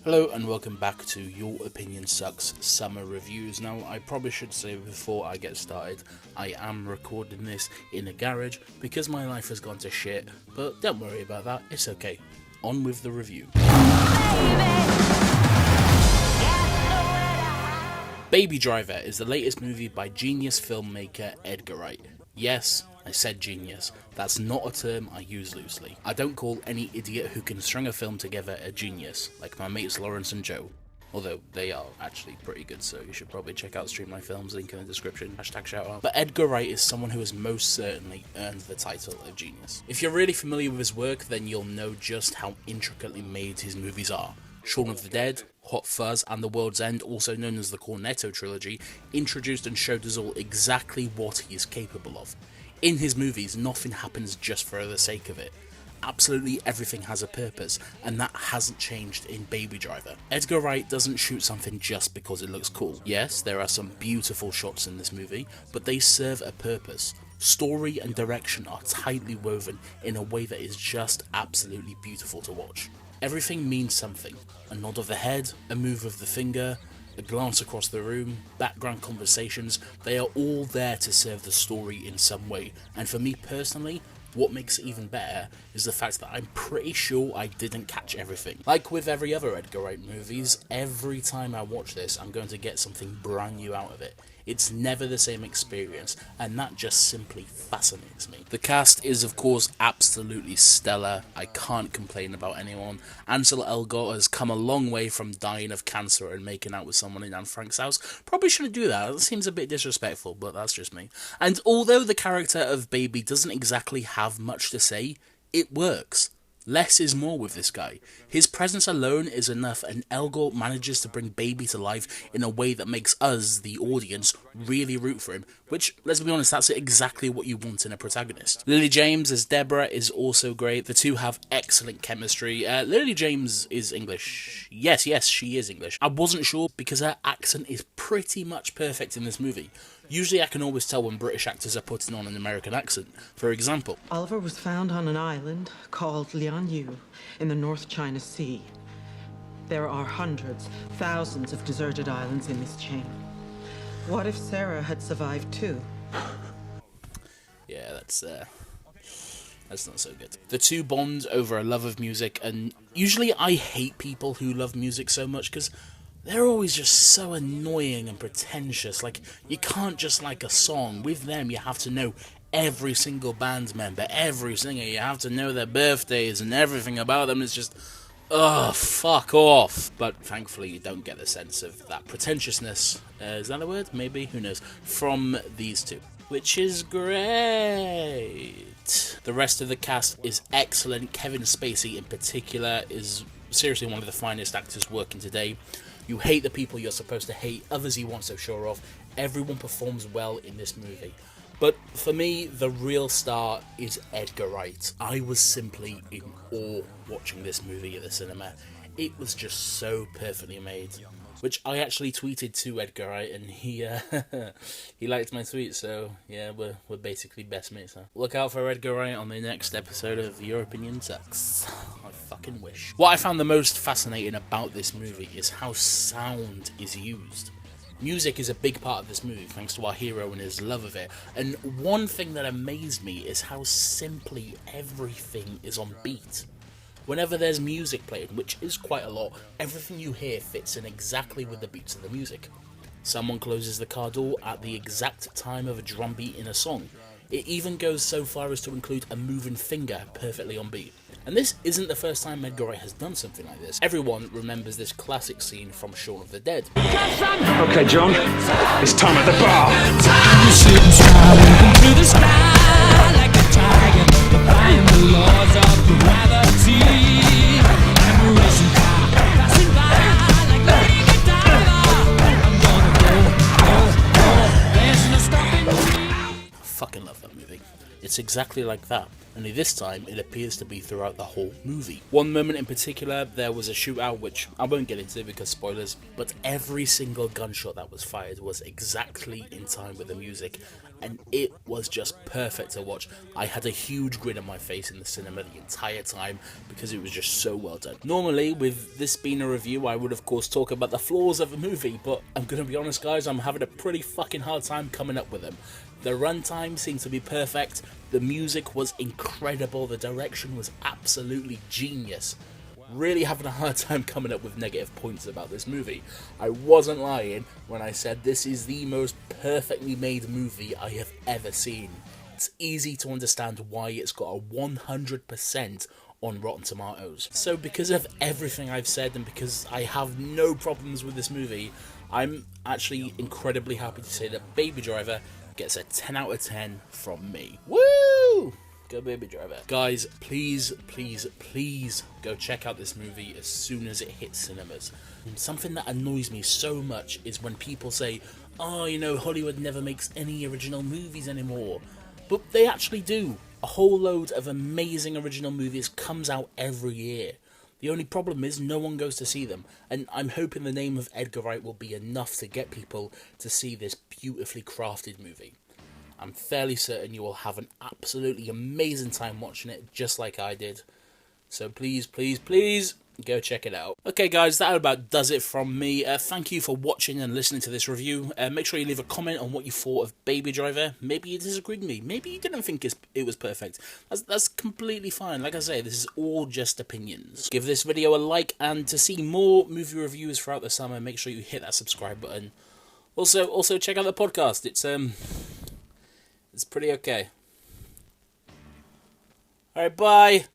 Hello and welcome back to Your Opinion Sucks Summer Reviews. Now, I probably should say before I get started, I am recording this in a garage because my life has gone to shit, but don't worry about that, it's okay. On with the review. Baby Driver is the latest movie by genius filmmaker Edgar Wright. Yes, I said genius. That's not a term I use loosely. I don't call any idiot who can string a film together a genius, like my mates Lawrence and Joe. Although they are actually pretty good, so you should probably check out Stream My Films, link in the description, #shoutout. But Edgar Wright is someone who has most certainly earned the title of genius. If you're really familiar with his work, then you'll know just how intricately made his movies are. Shaun of the Dead, Hot Fuzz, and The World's End, also known as the Cornetto trilogy, introduced and showed us all exactly what he is capable of. In his movies, nothing happens just for the sake of it. Absolutely everything has a purpose, and that hasn't changed in Baby Driver. Edgar Wright doesn't shoot something just because it looks cool. Yes, there are some beautiful shots in this movie, but they serve a purpose. Story and direction are tightly woven in a way that is just absolutely beautiful to watch. Everything means something. A nod of the head, a move of the finger, a glance across the room, background conversations, they are all there to serve the story in some way. And for me personally, what makes it even better is the fact that I'm pretty sure I didn't catch everything. Like with every other Edgar Wright movies, every time I watch this, I'm going to get something brand new out of it. It's never the same experience, and that just simply fascinates me. The cast is, of course, absolutely stellar. I can't complain about anyone. Ansel Elgort has come a long way from dying of cancer and making out with someone in Anne Frank's house. Probably shouldn't do that. It seems a bit disrespectful, but that's just me. And although the character of Baby doesn't exactly have much to say, it works. Less is more with this guy. His presence alone is enough, and Elgort manages to bring Baby to life in a way that makes us, the audience, really root for him, which, let's be honest, that's exactly what you want in a protagonist. Lily James as Deborah is also great. The two have excellent chemistry. Lily James is English. Yes, she is English. I wasn't sure because her accent is pretty much perfect in this movie. Usually I can always tell when British actors are putting on an American accent. For example, Oliver was found on an island called Lianyu in the North China Sea. There are hundreds, thousands of deserted islands in this chain. What if Sarah had survived too? Yeah, that's not so good. The two bond over a love of music, and usually I hate people who love music so much because they're always just so annoying and pretentious. Like, you can't just like a song. With them, you have to know every single band member, every singer. You have to know their birthdays and everything about them. It's just, fuck off. But thankfully, you don't get the sense of that pretentiousness. Is that a word? Maybe, who knows? From these two, which is great. The rest of the cast is excellent. Kevin Spacey, in particular, is seriously one of the finest actors working today. You hate the people you're supposed to hate, others you weren't so sure of. Everyone performs well in this movie. But for me, the real star is Edgar Wright. I was simply in awe watching this movie at the cinema. It was just so perfectly made. Which I actually tweeted to Edgar Wright, and he liked my tweet, so yeah, we're basically best mates now. Look out for Edgar Wright on the next episode of Your Opinion Sucks. I fucking wish. What I found the most fascinating about this movie is how sound is used. Music is a big part of this movie, thanks to our hero and his love of it, and one thing that amazed me is how simply everything is on beat. Whenever there's music played, which is quite a lot, everything you hear fits in exactly with the beats of the music. Someone closes the car door at the exact time of a drum beat in a song. It even goes so far as to include a moving finger perfectly on beat. And this isn't the first time Edgar Wright has done something like this. Everyone remembers this classic scene from Shaun of the Dead. Okay, John, it's time at the bar. It's it's exactly like that. Only this time, it appears to be throughout the whole movie. One moment in particular, there was a shootout, which I won't get into because spoilers, but every single gunshot that was fired was exactly in time with the music, and it was just perfect to watch. I had a huge grin on my face in the cinema the entire time because it was just so well done. Normally, with this being a review, I would of course talk about the flaws of the movie, but I'm gonna be honest guys, I'm having a pretty fucking hard time coming up with them. The runtime seemed to be perfect, the music was incredible, the direction was absolutely genius. Really having a hard time coming up with negative points about this movie. I wasn't lying when I said this is the most perfectly made movie I have ever seen. It's easy to understand why it's got a 100% on Rotten Tomatoes. So because of everything I've said and because I have no problems with this movie, I'm actually incredibly happy to say that Baby Driver gets a 10 out of 10 from me. Woo! Go Baby Driver. Guys, please, please, please go check out this movie as soon as it hits cinemas. Something that annoys me so much is when people say, oh, you know, Hollywood never makes any original movies anymore. But they actually do. A whole load of amazing original movies comes out every year. The only problem is no one goes to see them, and I'm hoping the name of Edgar Wright will be enough to get people to see this beautifully crafted movie. I'm fairly certain you will have an absolutely amazing time watching it, just like I did. So please, please, please, go check it out. Okay guys, that about does it from me. Thank you for watching and listening to this review. Make sure you leave a comment on what you thought of Baby Driver. Maybe you disagreed with me. Maybe you didn't think it was perfect. That's completely fine. Like I say, this is all just opinions. Give this video a like, and to see more movie reviews throughout the summer, make sure you hit that subscribe button. Also check out the podcast. It's pretty okay. Alright, bye!